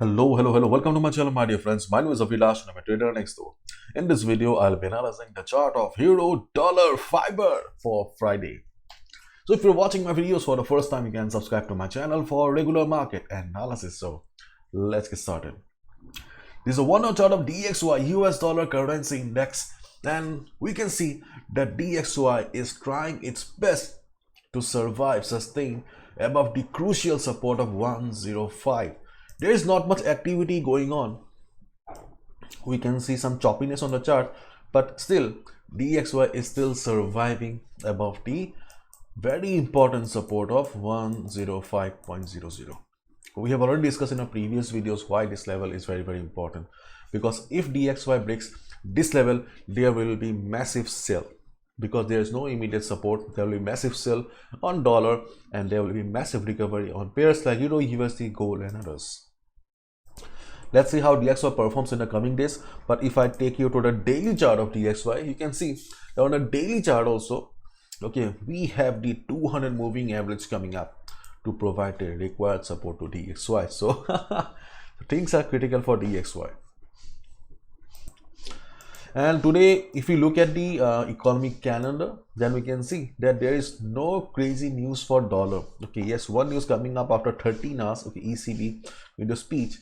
Hello. Welcome to my channel, my dear friends. My name is Avilash and I'm a trader next door. In this video, I'll be analyzing the chart of Euro Dollar Fiber for Friday. So if you're watching my videos for the first time, you can subscribe to my channel for regular market analysis. So let's get started. This is a 1 hour chart of DXY US dollar currency index, and we can see that DXY is trying its best to sustain above the crucial support of 105. There is not much activity going on. We can see some choppiness on the chart, but still DXY is still surviving above the very important support of 105.00. We have already discussed in our previous videos why this level is very important, because if DXY breaks this level, there will be massive sell. Because there is no immediate support, there will be massive sell on dollar and there will be massive recovery on pairs like Euro, USD, gold and others. Let's see how DXY performs in the coming days. But if I take you to the daily chart of DXY, you can see that on the daily chart also, okay, we have the 200 moving average coming up to provide the required support to DXY. So things are critical for DXY. And today, if we look at the economic calendar, then we can see that there is no crazy news for dollar. Okay, yes, one news coming up after 13 hours. Okay, ECB with the speech,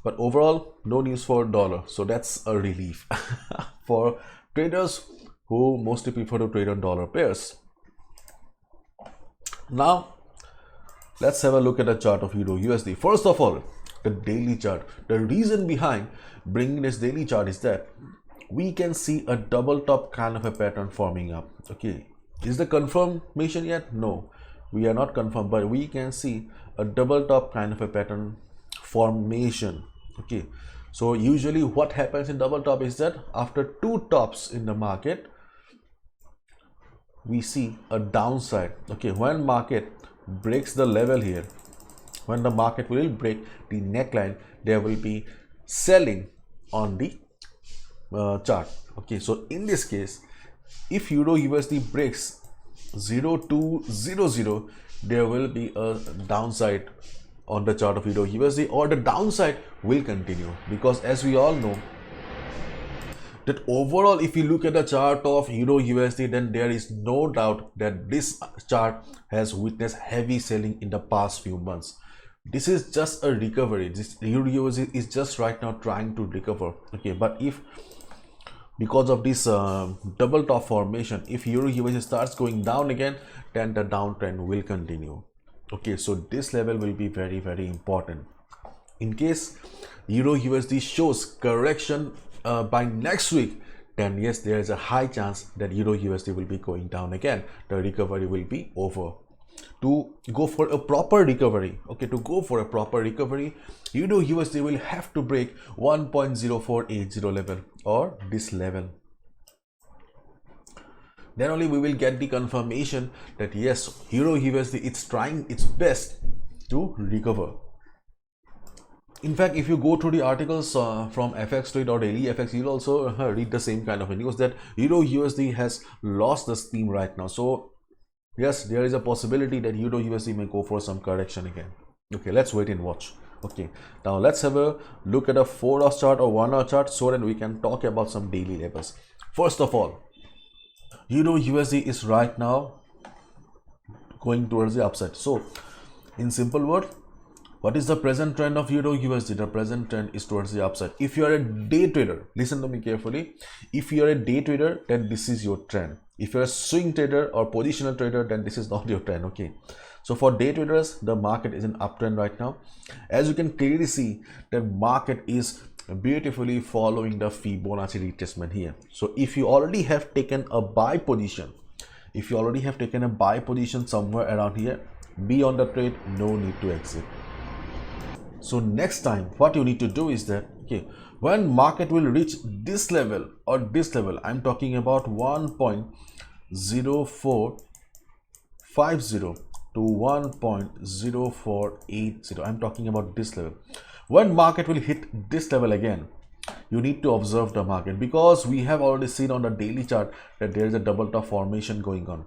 but overall no news for dollar. So that's a relief for traders who mostly prefer to trade on dollar pairs. Now let's have a look at the chart of Euro USD. First of all, the daily chart. The reason behind bringing this daily chart is that we can see a double top kind of a pattern forming up. Okay, is the confirmation yet? No, we are not confirmed, but we can see a double top kind of a pattern formation. Okay, so usually what happens in double top is that after two tops in the market, we see a downside. Okay, when market breaks the level here, when the market will break the neckline, there will be selling on the chart. Okay, so in this case, if Euro USD breaks 0200, there will be a downside on the chart of Euro USD, or the downside will continue, because as we all know that overall, if you look at the chart of Euro USD, then there is no doubt that this chart has witnessed heavy selling in the past few months. This is just a recovery. This Euro USD is just right now trying to recover. Okay, but if because of this double top formation, if Euro USD starts going down again, then the downtrend will continue. Okay, so this level will be very important. In case Euro USD shows correction by next week, then yes, there is a high chance that Euro USD will be going down again. The recovery will be over. To go for a proper recovery, okay, to go for a proper recovery, Euro USD will have to break 1.0480 level, or this level. Then only we will get the confirmation that yes, Euro USD is trying its best to recover. In fact, if you go through the articles from FX Trade or Daily FX, you'll also read the same kind of news that Euro USD has lost the steam right now. So yes, there is a possibility that Euro USD may go for some correction again. Okay, let's wait and watch. Okay, now let's have a look at a 4 hour chart or 1 hour chart, so that we can talk about some daily levels. First of all, Euro USD is right now going towards the upside. So in simple word, what is the present trend of Euro USD? The present trend is towards the upside. If you are a day trader, listen to me carefully. If you are a day trader, then this is your trend. If you're a swing trader or positional trader, then this is not your trend. Okay, so for day traders, the market is an uptrend right now. As you can clearly see, the market is beautifully following the Fibonacci retracement here. So if you already have taken a buy position, somewhere around here, be on the trade, no need to exit. So next time what you need to do is that, okay, when market will reach this level or this level, I'm talking about 1.0450 to 1.0480, I'm talking about this level. When market will hit this level again, you need to observe the market, because we have already seen on the daily chart that there is a double top formation going on.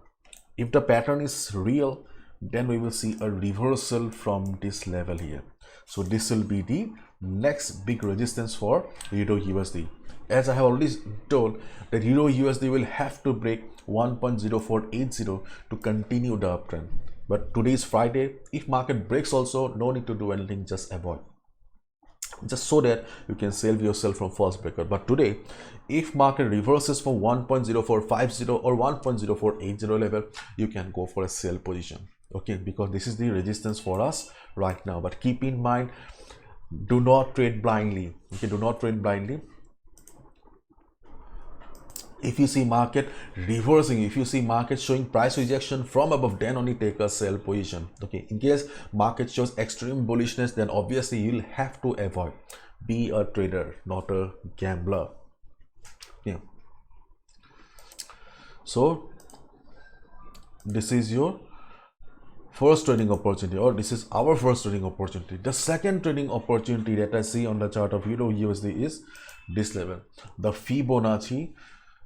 If the pattern is real, then we will see a reversal from this level here. So this will be the next big resistance for Euro USD. As I have already told, that Euro USD will have to break 1.0480 to continue the uptrend. But today is Friday. If market breaks also, no need to do anything, just avoid. Just so that you can save yourself from false breakout. But today, if market reverses from 1.0450 or 1.0480 level, you can go for a sell position. Okay, because this is the resistance for us right now. But keep in mind, do not trade blindly. Okay, do not trade blindly. If you see market reversing, if you see market showing price rejection from above, then only take a sell position. Okay, in case market shows extreme bullishness, then obviously you'll have to avoid. Be a trader, not a gambler. Yeah. So this is your first trading opportunity, or this is our first trading opportunity. The second trading opportunity that I see on the chart of Euro USD is this level, the Fibonacci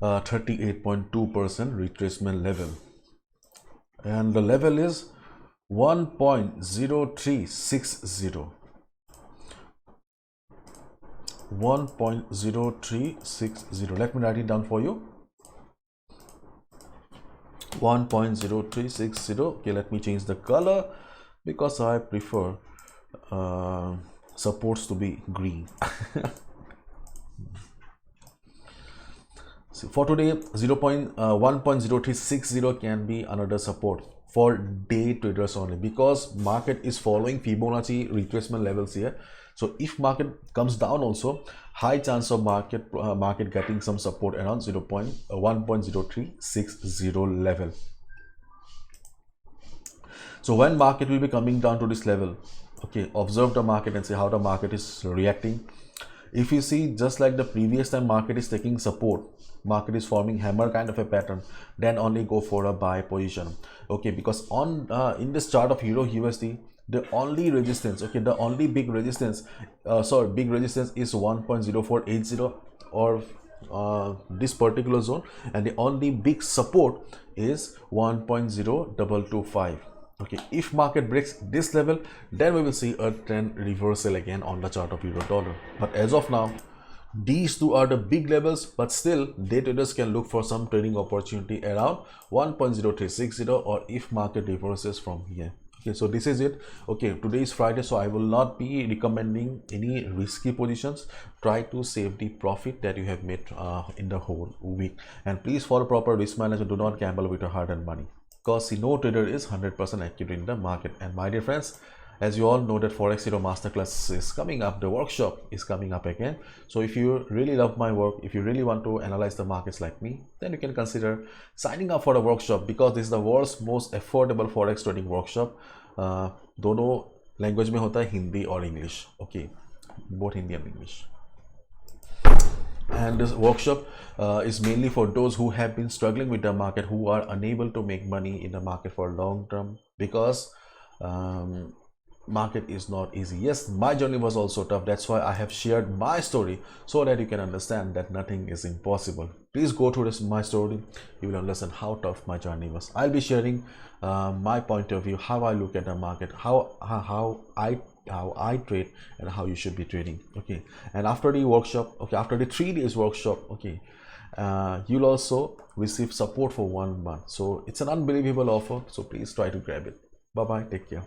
38.2% retracement level, and the level is 1.0360. 1.0360. Let me write it down for you. 1.0360. Okay, let me change the color because I prefer supports to be green. So for today, 1.0360 can be another support for day traders only, because market is following Fibonacci retracement levels here. So if market comes down also, high chance of market getting some support around 1.0360 level. So when market will be coming down to this level, okay, observe the market and see how the market is reacting. If you see, just like the previous time, market is taking support, market is forming hammer kind of a pattern, then only go for a buy position. Okay, because on in this chart of Euro USD, the only resistance, okay, the only big resistance is 1.0480 or this particular zone, and the only big support is 1.0225. Okay, if market breaks this level, then we will see a trend reversal again on the chart of euro dollar. But as of now, these two are the big levels, but still day traders can look for some trading opportunity around 1.0360, or if market reverses from here. Okay, so this is it. Okay, today is Friday, so I will not be recommending any risky positions. Try to save the profit that you have made in the whole week, and please follow proper risk management. Do not gamble with your hard-earned money, because no trader is 100% accurate in the market. And my dear friends, as you all know that Forex Hero Masterclass is coming up, the workshop is coming up again. So if you really love my work, if you really want to analyze the markets like me, then you can consider signing up for the workshop, because this is the world's most affordable Forex trading workshop. दोनों language में होता है, हिंदी और English. Okay, both Hindi and English. And this workshop is mainly for those who have been struggling with the market, who are unable to make money in the market for long term, because market is not easy. Yes, my journey was also tough. That's why I have shared my story, so that you can understand that nothing is impossible. Please go through my story. You will understand how tough my journey was. I'll be sharing my point of view, how I look at the market, how I trade, and how you should be trading. Okay, and after the workshop, okay, after the 3 days workshop, okay, you'll also receive support for 1 month. So it's an unbelievable offer, so please try to grab it. Bye bye, take care.